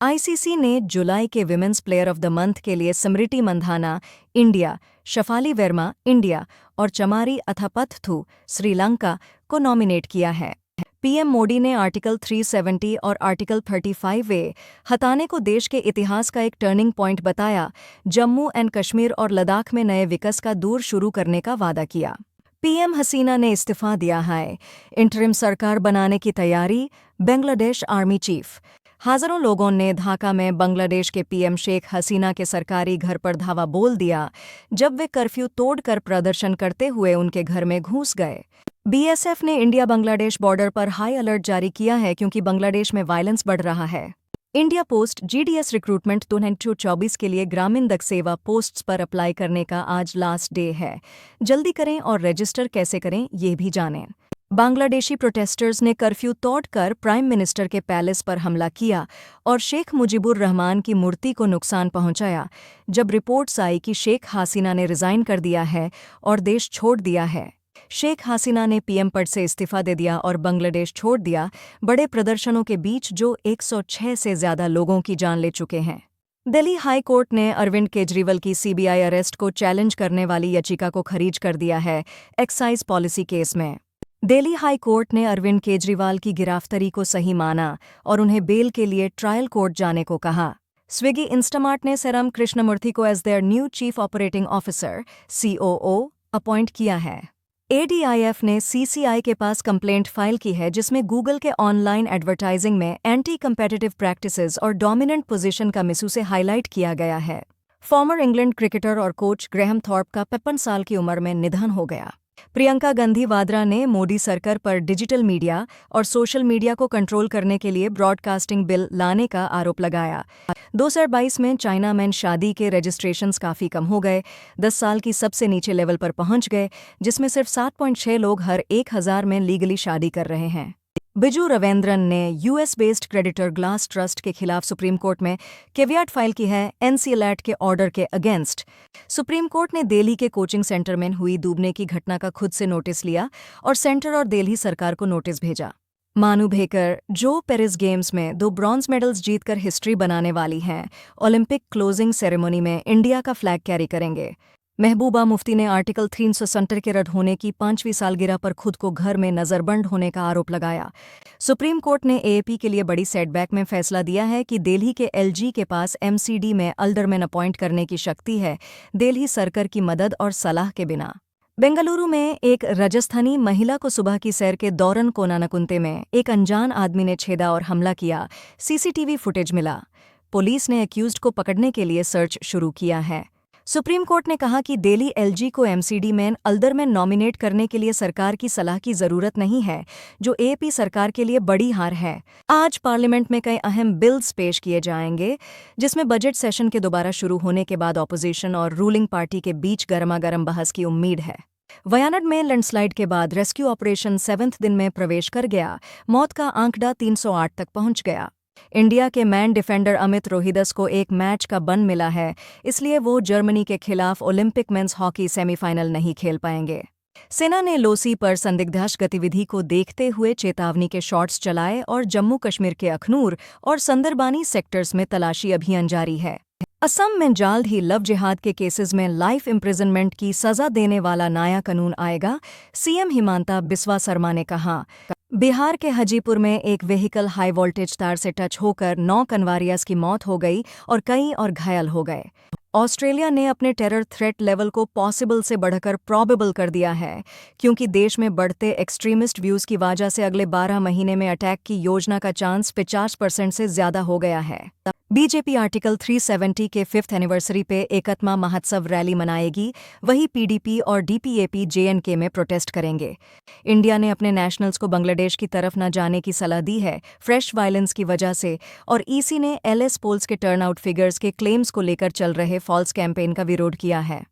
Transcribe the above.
ICC ने जुलाई के women's player of the month के लिए स्मृति मंधाना इंडिया, शफाली वर्मा इंडिया और चमारी अथापथु श्रीलंका को नॉमिनेट किया है। पीएम मोदी ने आर्टिकल 370 और आर्टिकल 35A हटाने को देश के इतिहास का एक टर्निंग पॉइंट बताया। जम्मू एंड कश्मीर और लद्दाख में नए विकास का दौर शुरू करने का वादा किया। पीएम हसीना ने इस्तीफा दिया है। इंटरिम सरकार बनाने की तैयारी, बांग्लादेश आर्मी चीफ। हजारों लोगों ने ढाका में बांग्लादेश के पीएम शेख हसीना के सरकारी घर पर धावा बोल दिया जब वे कर्फ्यू तोड़कर प्रदर्शन करते हुए उनके घर में घुस गए। बीएसएफ ने इंडिया बांग्लादेश बॉर्डर पर हाई अलर्ट जारी किया है क्योंकि बांग्लादेश में वायलेंस बढ़ रहा है। इंडिया पोस्ट जीडीएस रिक्रूटमेंट 2024 के लिए ग्रामीण डाक सेवा पोस्ट्स पर अप्लाई करने का आज लास्ट डे है। जल्दी करें और रजिस्टर कैसे करें ये भी जानें। बांग्लादेशी प्रोटेस्टर्स ने कर्फ्यू तोड़कर प्राइम मिनिस्टर के पैलेस पर हमला किया और शेख मुजीबुर रहमान की मूर्ति को नुकसान पहुंचाया। जब रिपोर्ट्स आई कि शेख हसीना ने रिजाइन कर दिया है और देश छोड़ दिया है। शेख हसीना ने पीएम पद से इस्तीफा दे दिया और बांग्लादेश छोड़ दिया। बड़े प्रदर्शनों के बीच जो 106 से ज्यादा लोगों की जान ले चुके हैं। दिल्ली हाई कोर्ट ने अरविंद केजरीवाल की सीबीआई अरेस्ट को चैलेंज करने वाली याचिका को खारिज कर दिया है। एक्साइज पॉलिसी केस में दिल्ली हाई कोर्ट ने अरविंद केजरीवाल की गिरफ्तारी को सही माना और उन्हें बेल के लिए ट्रायल कोर्ट जाने को कहा। स्विगी इंस्टामार्ट ने सेराम कृष्णमूर्ति को as their new chief operating officer (COO) appoint किया है। एडीआईएफ ने सीसीआई के पास कंप्लेंट फाइल की है जिसमें गूगल के ऑनलाइन एडवर्टाइजिंग में एंटी कंपेटिटिव प्रैक्टिसेस और डोमिनेंट पोजीशन का मिसयूज हाईलाइट किया गया है। फॉर्मर इंग्लैंड क्रिकेटर और कोच ग्रेहम थॉर्प का 55 साल की उम्र में निधन हो गया। प्रियंका गांधी वाड्रा ने मोदी सरकार पर डिजिटल मीडिया और सोशल मीडिया को कंट्रोल करने के लिए ब्रॉडकास्टिंग बिल लाने का आरोप लगाया। 2022 में चाइना में शादी के रजिस्ट्रेशंस काफ़ी कम हो गए, 10 साल की सबसे नीचे लेवल पर पहुंच गए, जिसमें सिर्फ 7.6 लोग हर 1000 में लीगली शादी कर रहे हैं। बिजू रवींद्रन ने US based creditor glass trust के खिलाफ सुप्रीम कोर्ट में कैवियाट फाइल की है एनसीएलएटी के ऑर्डर के अगेंस्ट। सुप्रीम कोर्ट ने दिल्ली के कोचिंग सेंटर में हुई डूबने की घटना का खुद से नोटिस लिया और सेंटर और दिल्ली सरकार को नोटिस भेजा। मानू भेकर जो पेरिस गेम्स में 2 ब्रॉन्ज मेडल्स जीतकर हिस्ट्री बनाने वाली हैं, ओलंपिक क्लोजिंग सेरेमनी में इंडिया का फ्लैग कैरी करेंगे। महबूबा मुफ्ती ने आर्टिकल 370 के रद्द होने की 5वीं सालगिरह पर खुद को घर में नज़रबंद होने का आरोप लगाया। सुप्रीम कोर्ट ने एएपी के लिए बड़ी सेटबैक में फैसला दिया है कि दिल्ली के एलजी के पास एमसीडी में अल्डरमैन अपॉइंट करने की शक्ति है, दिल्ली सरकार की मदद और सलाह के बिना। बेंगलुरु में एक राजस्थानी महिला को सुबह की सैर के दौरान कोनानकुंते में एक अनजान आदमी ने छेड़ा और हमला किया। सीसीटीवी फुटेज मिला। पुलिस ने अक्यूज्ड को पकड़ने के लिए सर्च शुरू किया है। सुप्रीम कोर्ट ने कहा कि दिल्ली एलजी को एमसीडी में अल्डरमैन नॉमिनेट करने के लिए सरकार की सलाह की जरूरत नहीं है, जो एपी सरकार के लिए बड़ी हार है। आज पार्लियामेंट में कई अहम बिल्स पेश किए जाएंगे, जिसमें बजट सेशन के दोबारा शुरू होने के बाद ऑपोजिशन और रूलिंग पार्टी के बीच गर्मागर्म बहस की उम्मीद है। वायनाड में लैंडस्लाइड के बाद रेस्क्यू ऑपरेशन 7वें दिन में प्रवेश कर गया। मौत का आंकड़ा 308 तक पहुंच गया। इंडिया के मैन डिफेंडर अमित रोहिदस को एक मैच का बन मिला है, इसलिए वो जर्मनी के खिलाफ ओलंपिक मेंस हॉकी सेमीफाइनल नहीं खेल पाएंगे। सेना ने लोसी पर संदिग्धाश गतिविधि को देखते हुए चेतावनी के शॉट्स चलाए और जम्मू कश्मीर के अखनूर और संदरबानी सेक्टर्स में तलाशी अभियान जारी है। असम में जल्द ही लव जिहाद के केसेस में लाइफ इम्प्रिजनमेंट की सजा देने वाला नया कानून आएगा, सीएम हिमंता बिस्वा शर्मा ने कहा। बिहार के हाजीपुर में एक व्हीकल हाई वोल्टेज तार से टच होकर 9 कनवारियास की मौत हो गई और कई और घायल हो गए। ऑस्ट्रेलिया ने अपने टेरर थ्रेट लेवल को पॉसिबल से बढ़कर प्रोबेबल कर दिया है, क्योंकि देश में बढ़ते एक्सट्रीमिस्ट व्यूज़ की वजह से अगले 12 महीने में अटैक की योजना का चांस 50% से ज़्यादा हो गया है। बीजेपी आर्टिकल 370 के 5th एनिवर्सरी पे एकतमा महोत्सव रैली मनाएगी, वही पीडीपी और डीपीएपी जेएनके में प्रोटेस्ट करेंगे। इंडिया ने अपने नेशनल्स को बांग्लादेश की तरफ न जाने की सलाह दी है फ्रेश वायलेंस की वजह से, और ईसी ने एलएस पोल्स के टर्नआउट फिगर्स के क्लेम्स को लेकर चल रहे फॉल्स कैंपेन का विरोध किया है।